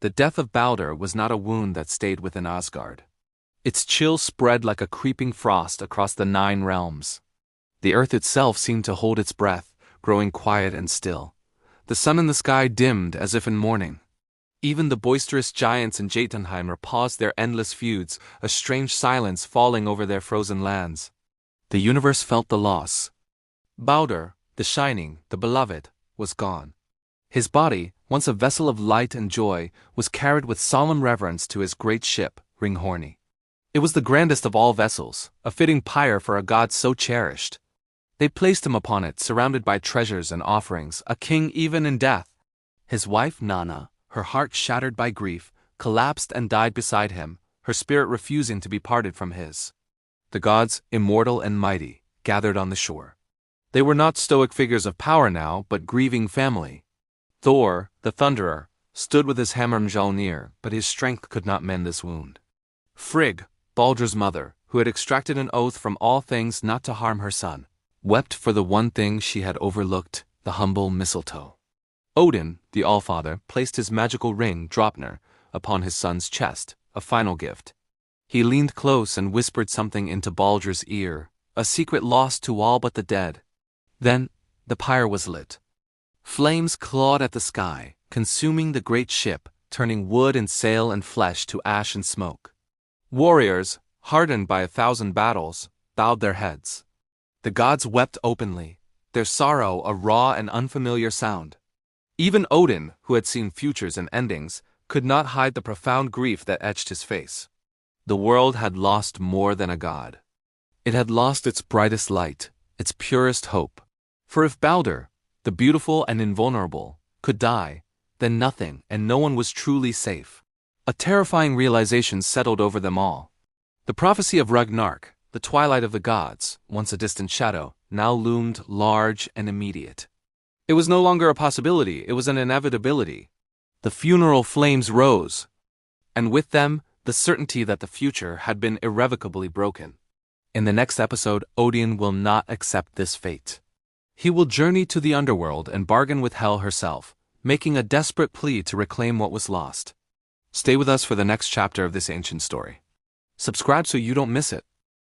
The death of Baldr was not a wound that stayed within Asgard. Its chill spread like a creeping frost across the 9 realms. The earth itself seemed to hold its breath, growing quiet and still. The sun in the sky dimmed as if in mourning. Even the boisterous giants in Jotunheim paused their endless feuds, a strange silence falling over their frozen lands. The universe felt the loss. Baldr, the shining, the beloved, was gone. His body, once a vessel of light and joy, was carried with solemn reverence to his great ship, Ringhorni. It was the grandest of all vessels, a fitting pyre for a god so cherished. They placed him upon it, surrounded by treasures and offerings, a king even in death. His wife Nanna, her heart shattered by grief, collapsed and died beside him, her spirit refusing to be parted from his. The gods, immortal and mighty, gathered on the shore. They were not stoic figures of power now, but grieving family. Thor, the thunderer, stood with his hammer Mjolnir, but his strength could not mend this wound. Frigg, Baldr's mother, who had extracted an oath from all things not to harm her son, wept for the one thing she had overlooked, the humble mistletoe. Odin, the Allfather, placed his magical ring, Draupnir, upon his son's chest, a final gift. He leaned close and whispered something into Baldr's ear, a secret lost to all but the dead. Then, the pyre was lit. Flames clawed at the sky, consuming the great ship, turning wood and sail and flesh to ash and smoke. Warriors, hardened by 1,000 battles, bowed their heads. The gods wept openly, their sorrow a raw and unfamiliar sound. Even Odin, who had seen futures and endings, could not hide the profound grief that etched his face. The world had lost more than a god. It had lost its brightest light, its purest hope. For if Baldr, the beautiful and invulnerable, could die, then nothing and no one was truly safe. A terrifying realization settled over them all. The prophecy of Ragnarok, the twilight of the gods, once a distant shadow, now loomed large and immediate. It was no longer a possibility, it was an inevitability. The funeral flames rose, and with them, the certainty that the future had been irrevocably broken. In the next episode, Odin will not accept this fate. He will journey to the underworld and bargain with Hel herself, making a desperate plea to reclaim what was lost. Stay with us for the next chapter of this ancient story. Subscribe so you don't miss it.